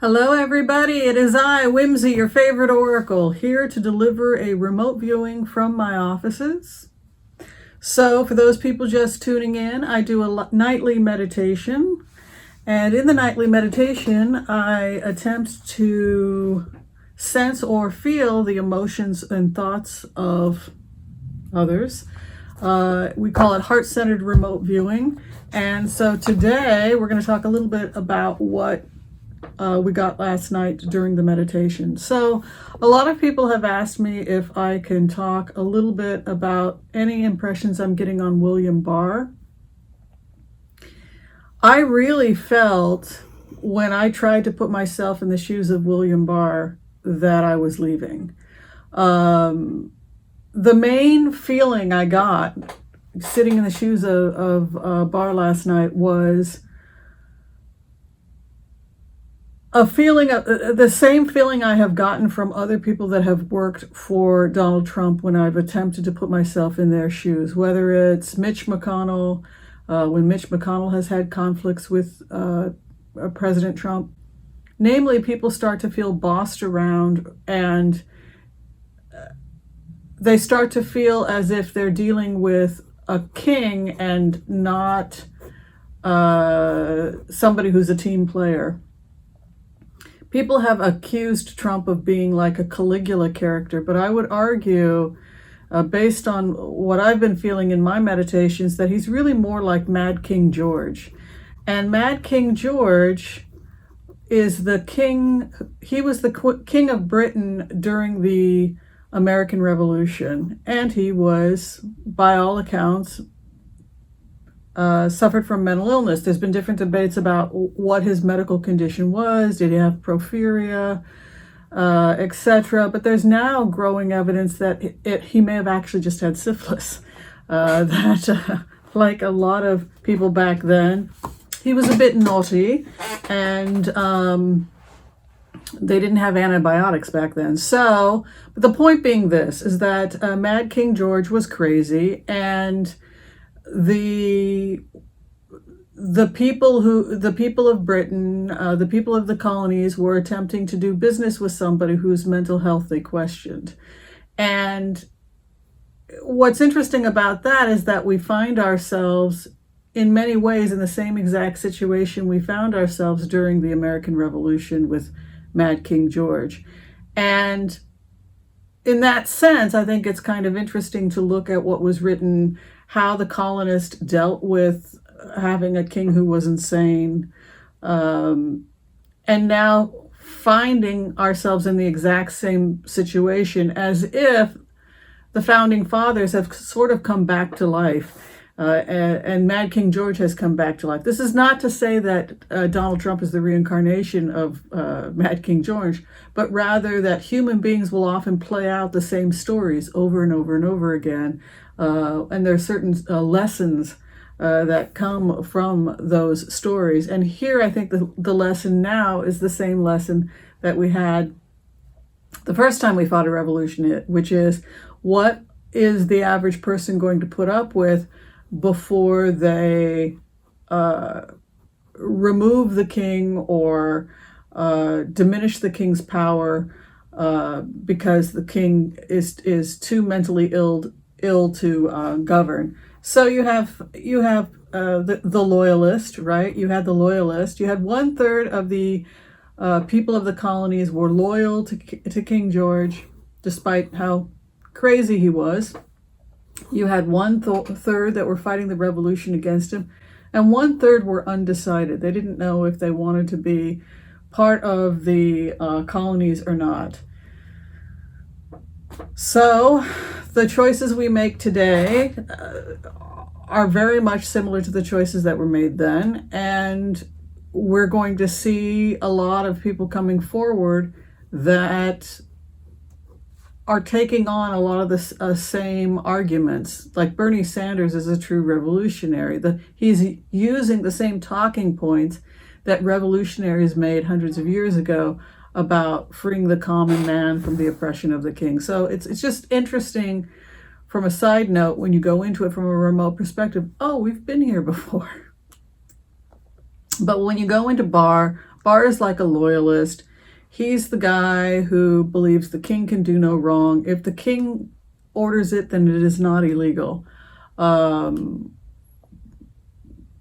Hello, everybody. It is I, Whimsy, your favorite oracle, here to deliver a remote viewing from my offices. So, for those people just tuning in, I do a nightly meditation. And in the nightly meditation, I attempt to sense or feel the emotions and thoughts of others. We call it heart-centered remote viewing. And so today, we're going to talk a little bit about what we got last night during the meditation. So a lot of people have asked me if I can talk a little bit about any impressions I'm getting on William Barr. I really felt when I tried to put myself in the shoes of William Barr that I was leaving. The main feeling I got sitting in the shoes of Barr last night was a feeling of the same feeling I have gotten from other people that have worked for Donald Trump when I've attempted to put myself in their shoes, whether it's Mitch McConnell, when Mitch McConnell has had conflicts with President Trump. Namely, people start to feel bossed around and they start to feel as if they're dealing with a king and not somebody who's a team player. People have accused Trump of being like a Caligula character, but I would argue, based on what I've been feeling in my meditations, that he's really more like Mad King George. And Mad King George is the king, he was the king of Britain during the American Revolution, and he was, by all accounts, suffered from mental illness. There's been different debates about what his medical condition was. Did he have porphyria, etc.? But there's now growing evidence that he may have actually just had syphilis. Like a lot of people back then, he was a bit naughty, and they didn't have antibiotics back then. So, but the point being this, is that Mad King George was crazy, and the people of Britain, the people of the colonies were attempting to do business with somebody whose mental health they questioned. And what's interesting about that is that we find ourselves in many ways in the same exact situation we found ourselves during the American Revolution with Mad King George. And in that sense, I think it's kind of interesting to look at what was written, how the colonists dealt with having a king who was insane, and now finding ourselves in the exact same situation as if the founding fathers have sort of come back to life, and Mad King George has come back to life. This is not to say that Donald Trump is the reincarnation of Mad King George, but rather that human beings will often play out the same stories over and over and over again. And there are certain lessons that come from those stories. And here I think the lesson now is the same lesson that we had the first time we fought a revolution, which is, what is the average person going to put up with before they remove the king or diminish the king's power because the king is too mentally ill to govern. So you have the loyalist, right? You had the loyalist. You had 1/3 of the people of the colonies were loyal to King George, despite how crazy he was. You had 1/3 that were fighting the revolution against him, and 1/3 were undecided. They didn't know if they wanted to be part of the colonies or not. So the choices we make today are very much similar to the choices that were made then, and we're going to see a lot of people coming forward that are taking on a lot of the same arguments. Like Bernie Sanders is a true revolutionary. He's using the same talking points that revolutionaries made hundreds of years ago about freeing the common man from the oppression of the king. So it's just interesting from a side note when you go into it from a remote perspective. Oh, we've been here before. But when you go into Barr, Barr is like a loyalist. He's the guy who believes the king can do no wrong. If the king orders it, then it is not illegal.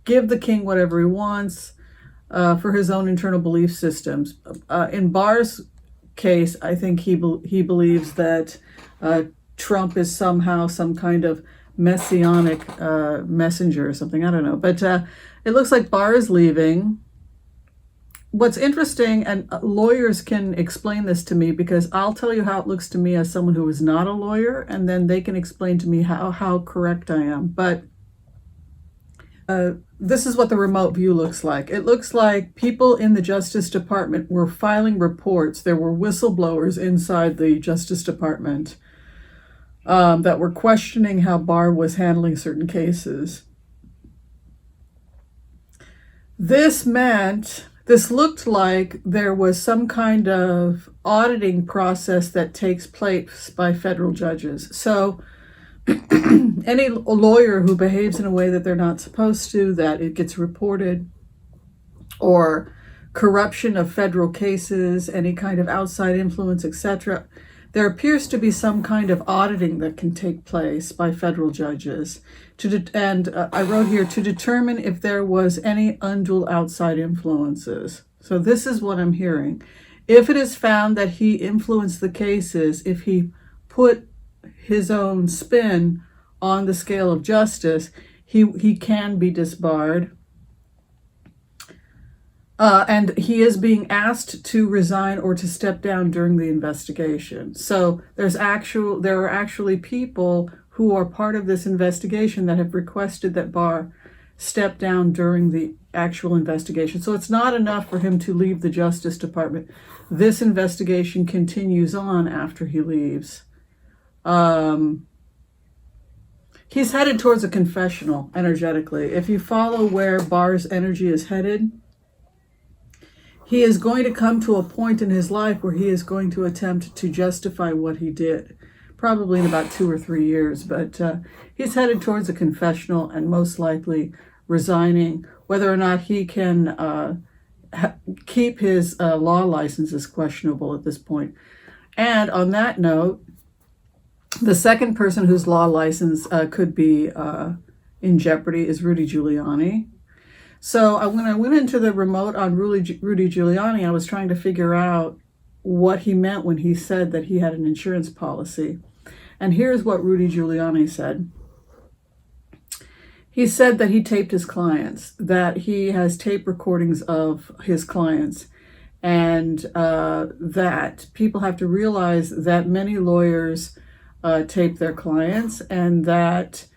Give the king whatever he wants for his own internal belief systems. In Barr's case, I think he believes that Trump is somehow some kind of messianic messenger or something. I don't know. But it looks like Barr is leaving. What's interesting, and lawyers can explain this to me, because I'll tell you how it looks to me as someone who is not a lawyer, and then they can explain to me how correct I am. But this is what the remote view looks like. It looks like people in the Justice Department were filing reports. There were whistleblowers inside the Justice Department that were questioning how Barr was handling certain cases. This looked like there was some kind of auditing process that takes place by federal judges. So any lawyer who behaves in a way that they're not supposed to, that it gets reported, or corruption of federal cases, any kind of outside influence, etc., there appears to be some kind of auditing that can take place by federal judges. I wrote here, to determine if there was any undue outside influences. So this is what I'm hearing. If it is found that he influenced the cases, if he put his own spin on the scale of justice, he can be disbarred. And he is being asked to resign or to step down during the investigation. So there are actually people who are part of this investigation that have requested that Barr step down during the actual investigation. So it's not enough for him to leave the Justice Department. This investigation continues on after he leaves. He's headed towards a confessional energetically. If you follow where Barr's energy is headed, he is going to come to a point in his life where he is going to attempt to justify what he did, probably in about 2 or 3 years. But he's headed towards a confessional and most likely resigning. Whether or not he can keep his law license is questionable at this point. And on that note, the second person whose law license could be in jeopardy is Rudy Giuliani. So when I went into the remote on Rudy Giuliani, I was trying to figure out what he meant when he said that he had an insurance policy. And here's what Rudy Giuliani said. He said that he taped his clients, that he has tape recordings of his clients, and that people have to realize that many lawyers tape their clients, and that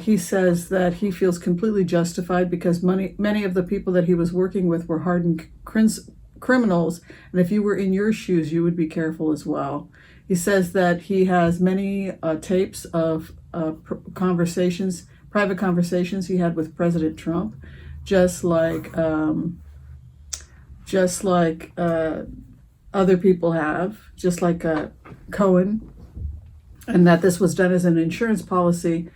he says that he feels completely justified because many of the people that he was working with were hardened criminals, and if you were in your shoes, you would be careful as well. He says that he has many tapes of private conversations he had with President Trump, just like other people have, just like Cohen, and that this was done as an insurance policy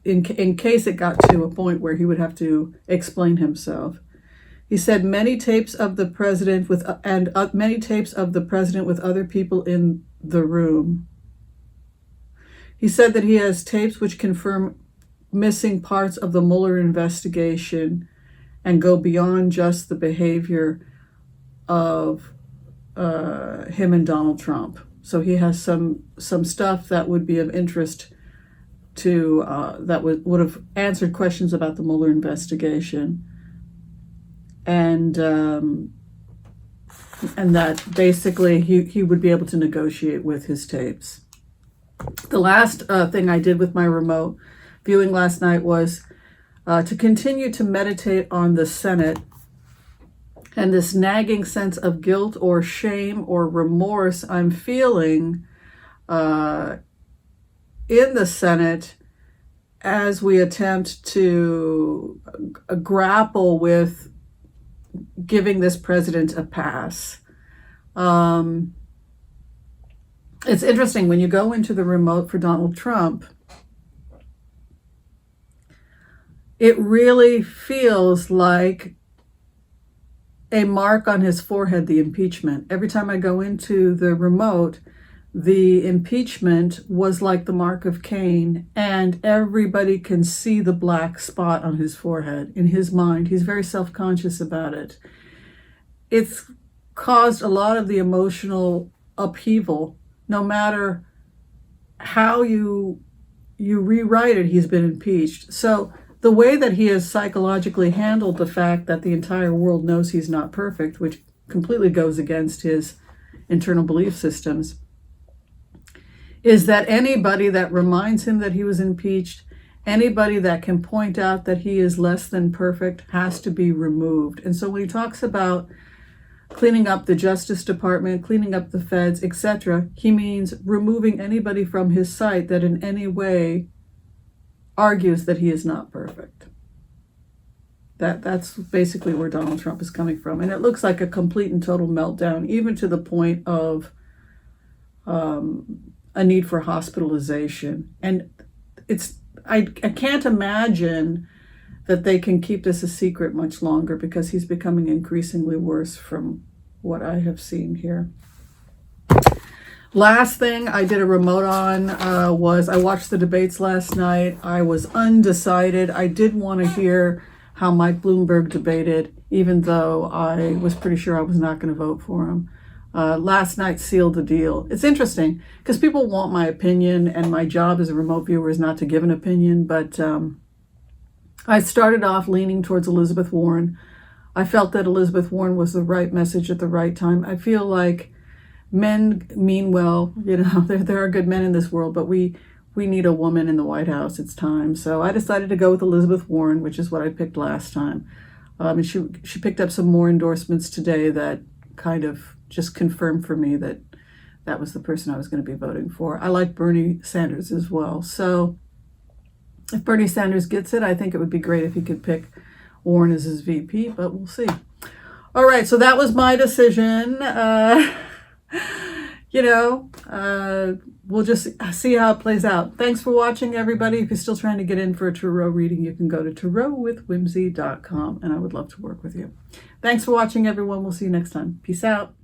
in case it got to a point where he would have to explain himself. He said many tapes of the president with other people in the room. He said that he has tapes which confirm missing parts of the Mueller investigation and go beyond just the behavior of him and Donald Trump. So he has some stuff that would be of interest to that would have answered questions about the Mueller investigation, and that basically he would be able to negotiate with his tapes. The last thing I did with my remote viewing last night was to continue to meditate on the Senate and this nagging sense of guilt or shame or remorse I'm feeling in the Senate as we attempt to grapple with giving this president a pass. It's interesting, when you go into the remote for Donald Trump, it really feels like a mark on his forehead, the impeachment. Every time I go into the remote, the impeachment was like the mark of Cain, and everybody can see the black spot on his forehead. In his mind, he's very self-conscious about it. It's caused a lot of the emotional upheaval. No matter how you rewrite it, he's been impeached. So the way that he has psychologically handled the fact that the entire world knows he's not perfect, which completely goes against his internal belief systems, is that anybody that reminds him that he was impeached, anybody that can point out that he is less than perfect, has to be removed. And so when he talks about cleaning up the Justice Department, cleaning up the feds, etc., he means removing anybody from his sight that in any way argues that he is not perfect. That's basically where Donald Trump is coming from. And it looks like a complete and total meltdown, even to the point of a need for hospitalization. And I can't imagine that they can keep this a secret much longer, because he's becoming increasingly worse from what I have seen here. Last thing I did a remote on was I watched the debates last night. I was undecided. I did want to hear how Mike Bloomberg debated, even though I was pretty sure I was not going to vote for him. Last night sealed the deal. It's interesting because people want my opinion, and my job as a remote viewer is not to give an opinion, but I started off leaning towards Elizabeth Warren. I felt that Elizabeth Warren was the right message at the right time. I feel like men mean well, there are good men in this world, but we need a woman in the White House. It's time. So I decided to go with Elizabeth Warren, which is what I picked last time. And she picked up some more endorsements today that kind of just confirmed for me that that was the person I was going to be voting for. I like Bernie Sanders as well. So if Bernie Sanders gets it, I think it would be great if he could pick Warren as his VP, but we'll see. All right, so that was my decision. We'll just see how it plays out. Thanks for watching, everybody. If you're still trying to get in for a tarot reading, you can go to tarotwithwhimsy.com, and I would love to work with you. Thanks for watching, everyone. We'll see you next time. Peace out.